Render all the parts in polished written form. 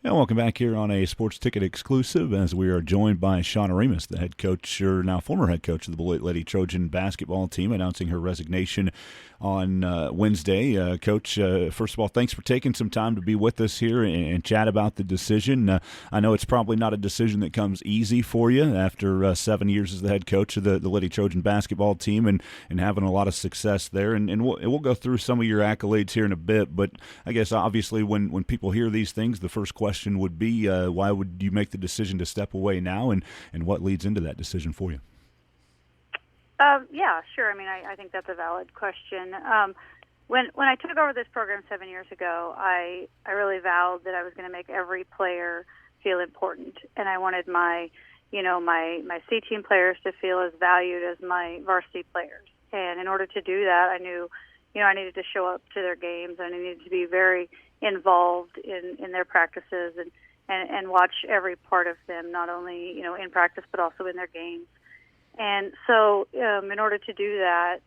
And welcome back here on a Sports Ticket exclusive as we are joined by Shauna Remus, the head coach, or now former head coach of the Beloit Lady Trojan basketball team, announcing her resignation on Wednesday. Coach, first of all, thanks for taking some time to be with us here and chat about the decision. I know it's probably not a decision that comes easy for you after 7 years as the head coach of the Lady Trojan basketball team and having a lot of success there. And we'll go through some of your accolades here in a bit, but I guess obviously when people hear these things, the first question would be, why would you make the decision to step away now, and what leads into that decision for you? Yeah, sure. I mean, I think that's a valid question. When I took over this program 7 years ago, I really vowed that I was going to make every player feel important, and I wanted my C team players to feel as valued as my varsity players. And in order to do that, I knew, I needed to show up to their games, and I needed to be very involved in their practices and watch every part of them, not only, in practice, but also in their games. And so in order to do that,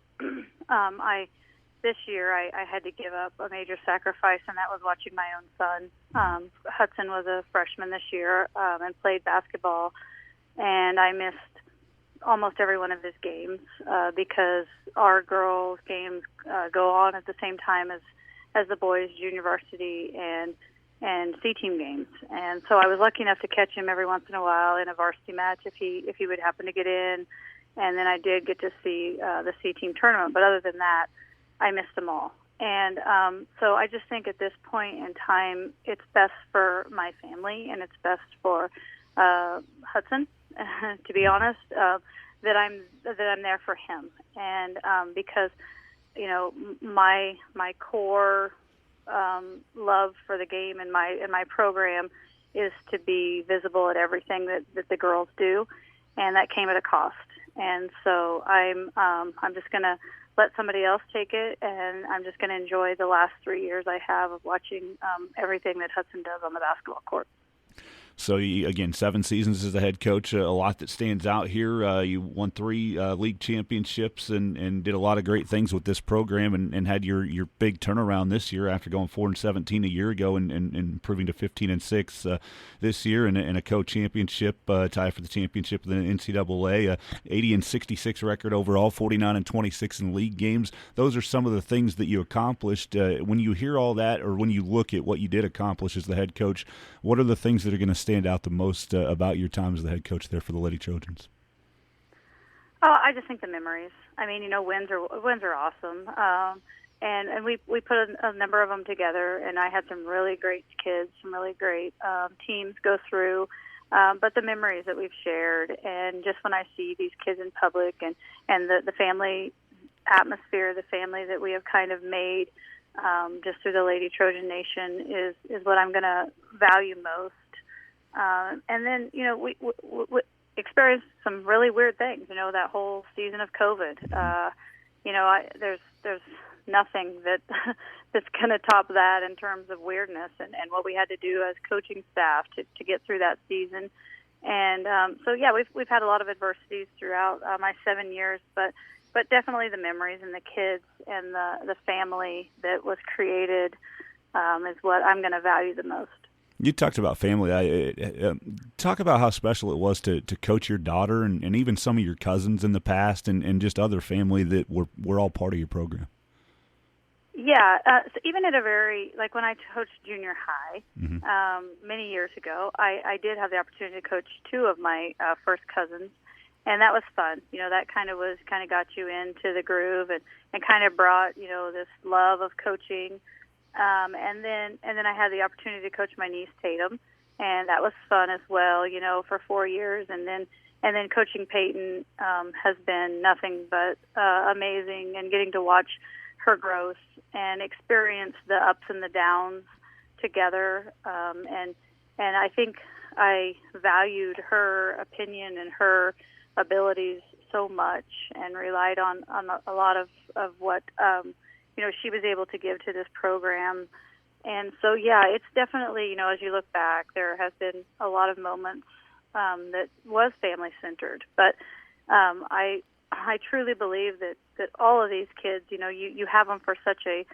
this year I had to give up a major sacrifice, and that was watching my own son. Hudson was a freshman this year and played basketball, and I missed almost every one of his games because our girls' games go on at the same time as the boys' junior varsity and C team games. And so I was lucky enough to catch him every once in a while in a varsity match if he would happen to get in. And then I did get to see the C team tournament. But other than that, I missed them all. And so I just think at this point in time, it's best for my family and it's best for Hudson, to be honest, that I'm there for him. And because my core love for the game and my program is to be visible at everything that the girls do, and that came at a cost. And so I'm just going to let somebody else take it, and I'm just going to enjoy the last 3 years I have of watching everything that Hudson does on the basketball court. So, again, 7 seasons as a head coach, a lot that stands out here. You won 3 league championships and did a lot of great things with this program and had your big turnaround this year after going 4-17 a year ago and improving to 15-6 this year and a co-championship, tie for the championship of the NCAA, 80-66 record overall, 49-26 in league games. Those are some of the things that you accomplished. When you hear all that, or when you look at what you did accomplish as the head coach, what are the things that are going to stand out the most about your time as the head coach there for the Lady Trojans? Oh, I just think the memories. I mean, wins are awesome, and we put a number of them together, and I had some really great kids, some really great teams go through. But the memories that we've shared, and just when I see these kids in public, and the family atmosphere, the family that we have kind of made just through the Lady Trojan Nation is what I'm going to value most. And then, we experienced some really weird things, that whole season of COVID. There's nothing that's going to top that in terms of weirdness and what we had to do as coaching staff to get through that season. And so, yeah, we've had a lot of adversities throughout my 7 years, but definitely the memories and the kids and the family that was created is what I'm going to value the most. You talked about family. Talk about how special it was to coach your daughter and even some of your cousins in the past and just other family that were all part of your program. Yeah, so even at like when I coached junior high many years ago, I did have the opportunity to coach 2 of my first cousins, and that was fun. That kind of got you into the groove and kind of brought, this love of coaching. And then I had the opportunity to coach my niece Tatum, and that was fun as well, for 4 years. And then coaching Peyton has been nothing but amazing, and getting to watch her growth and experience the ups and the downs together. And I think I valued her opinion and her abilities so much, and relied on a lot of what she was able to give to this program. And so, yeah, it's definitely, as you look back, there has been a lot of moments that was family-centered. But I truly believe that all of these kids, you have them for such a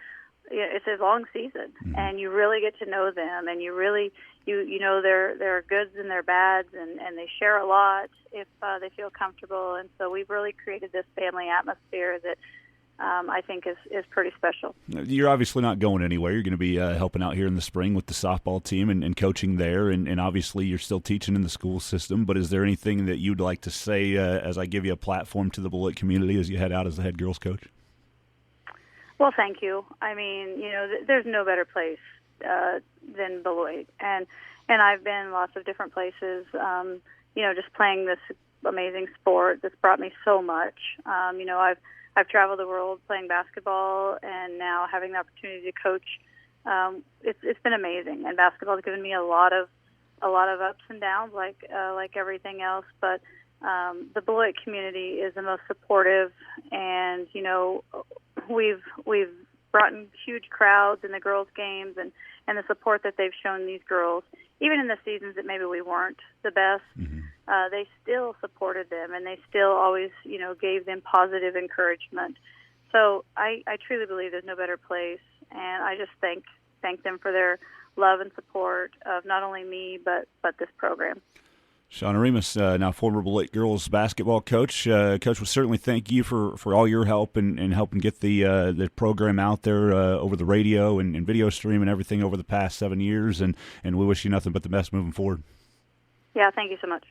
it's a long season, and you really get to know them, and you really you know their goods and their bads, and they share a lot if they feel comfortable. And so we've really created this family atmosphere that I think is pretty special. You're obviously not going anywhere. You're going to be helping out here in the spring with the softball team and coaching there, and obviously you're still teaching in the school system. But is there anything that you'd like to say as I give you a platform to the Beloit community as you head out as the head girls coach? Well, thank you. I mean, there's no better place than Beloit, and I've been lots of different places. Just playing this amazing sport that's brought me so much. I've traveled the world playing basketball, and now having the opportunity to coach. It's been amazing, and basketball has given me a lot of ups and downs, like everything else. But the Beloit community is the most supportive, and we've brought in huge crowds in the girls' games, and the support that they've shown these girls, even in the seasons that maybe we weren't the best, they still supported them, and they still always, gave them positive encouragement. So I truly believe there's no better place, and I just thank them for their love and support of not only me, but this program. Shauna Remus, now former Beloit girls basketball coach. Coach, we certainly thank you for all your help and helping get the program out there over the radio and video stream and everything over the past 7 years. And we wish you nothing but the best moving forward. Yeah, thank you so much.